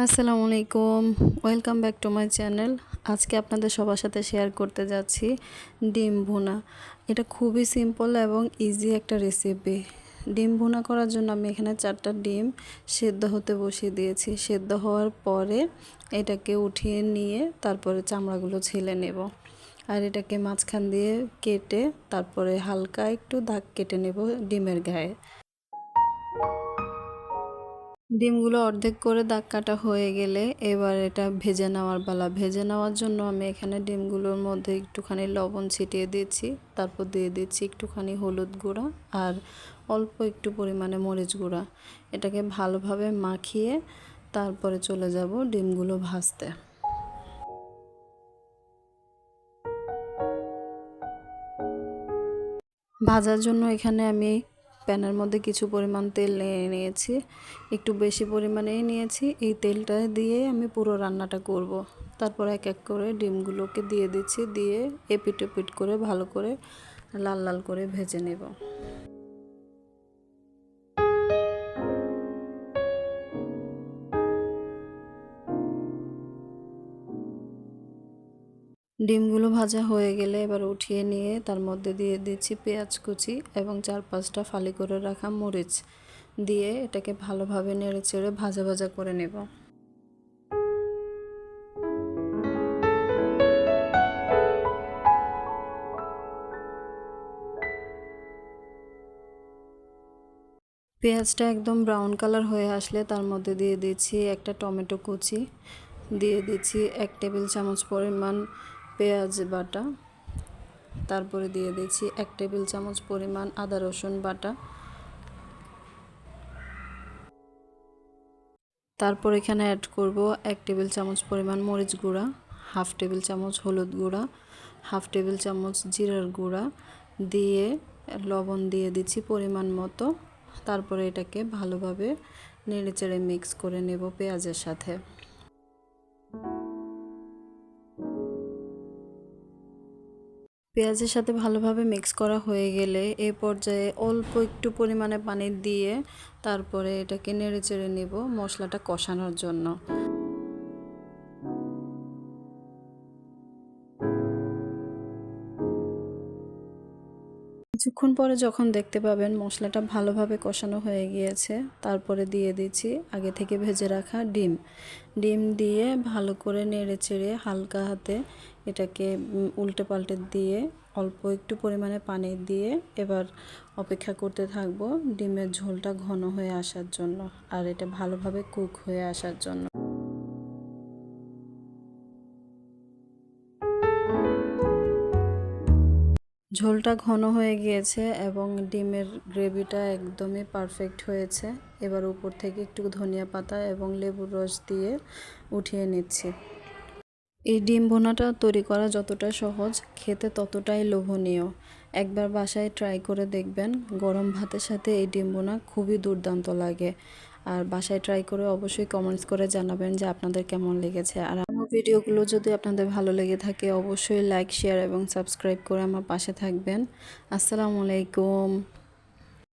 আসসালামু আলাইকুম, welcome back to my channel. আজকে আপনাদের সবার সাথে শেয়ার করতে যাচ্ছি ডিম ভুনা। এটা খুবই সিম্পল এবং ইজি একটা রেসিপি। ডিম ভুনা করার জন্য আমি এখানে 4টা ডিম সেদ্ধ হতে বসিয়ে দিয়েছি। সেদ্ধ হওয়ার পরে এটাকে উঠিয়ে নিয়ে তারপরে চামড়াগুলো ছিলে নেব। আর এটাকে মাঝখান দিয়ে কেটে তারপরে হালকা একটু দাগ কেটে নেব ডিমের গায়ে। ডিমগুলো অর্ধেক করে দাগ কাটা হয়ে গেলে এবার এটা ভেজে নেওয়ার পালা। ভেজে নেওয়ার জন্য আমি এখানে ডিমগুলোর মধ্যে একটুখানি লবণ ছিটিয়ে দিচ্ছি, তারপর দিয়ে দিচ্ছি একটুখানি হলুদ গুঁড়া আর অল্প একটু পরিমাণে মরিচ গুঁড়া। এটাকে ভালোভাবে মাখিয়ে তারপরে চলে যাব ডিমগুলো ভাজতে। ভাজার জন্য এখানে আমি প্যানের মধ্যে কিছু পরিমাণ তেল নিয়ে নিয়েছি, একটু বেশি পরিমাণেই নিয়েছি। এই তেলটা দিয়ে আমি পুরো রান্নাটা করব। তারপর এক এক করে ডিমগুলোকে দিয়ে দিচ্ছি, দিয়ে এপিট ওপিট করে ভালো করে লাল লাল করে ভেজে নেব। ডিমগুলো ভাজা হয়ে গেলে এবার উঠিয়ে নিয়ে তার মধ্যে দিয়ে দিচ্ছি পেঁয়াজ কুচি এবং 4-5টা ফালি করে রাখা মরিচ দিয়ে এটাকে ভালোভাবে নেড়ে চেড়ে ভাজা ভাজা করে নেব। পেঁয়াজটা একদম ব্রাউন কালার হয়ে আসলে তার মধ্যে দিয়ে দিচ্ছি একটা টমেটো কুচি, দিয়ে দিচ্ছি 1 টেবিল চামচ পরিমাণ পেঁয়াজ বাটা, তারপরে দিয়ে দিচ্ছি 1 টেবিল চামচ পরিমাণ আদা রসুন বাটা, তারপর এখানে অ্যাড করব 1 টেবিল চামচ পরিমাণ মরিচ গুঁড়া, 1/2 টেবিল চামচ হলুদ গুঁড়া, 1/2 টেবিল চামচ জিরার গুঁড়া, দিয়ে লবণ দিয়ে দিচ্ছি পরিমাণ মতো। তারপরে এটাকে ভালোভাবে নেড়েচেড়ে মিক্স করে নেব পেঁয়াজের সাথে। পেঁয়াজের সাথে ভালোভাবে মিক্স করা হয়ে গেলে এই পর্যায়ে অল্প একটু পরিমাণে পানি দিয়ে তারপরে এটাকে নেড়েচেড়ে নেব মশলাটা কষানোর জন্য। কিছুক্ষণ পরে যখন দেখতে পাবেন মশলাটা ভালোভাবে কষানো হয়ে গিয়েছে, তারপরে দিয়ে দিচ্ছি আগে থেকে ভেজে রাখা ডিম। ডিম দিয়ে ভালো করে নেড়েচেড়ে হালকা হাতে এটাকে উল্টে পাল্টে দিয়ে অল্প একটু পরিমাণে পানি দিয়ে এবার অপেক্ষা করতে থাকবো ডিমের ঝোলটা ঘন হয়ে আসার জন্য আর এটা ভালোভাবে কুক হয়ে আসার জন্য। ঝোলটা ঘন হয়ে গিয়েছে এবং ডিমের গ্রেভিটা একদমই পারফেক্ট হয়েছে। এবার উপর থেকে একটু ধনিয়া পাতা এবং লেবুর রস দিয়ে উঠিয়ে নিচ্ছি। এই ডিম ভুনাটা তৈরি করা যতটা সহজ, খেতে ততটাই লোভনীয়। একবার বাসায় ট্রাই করে দেখবেন, গরম ভাতের সাথে এই ডিম ভুনা খুবই দুর্দান্ত লাগে। আর বাসায় ট্রাই করে অবশ্যই কমেন্টস করে জানাবেন যে আপনাদের কেমন লেগেছে। আর আমার ভিডিওগুলো যদি আপনাদের ভালো লেগে থাকে অবশ্যই লাইক, শেয়ার এবং সাবস্ক্রাইব করে আমার পাশে থাকবেন। আসসালামু আলাইকুম।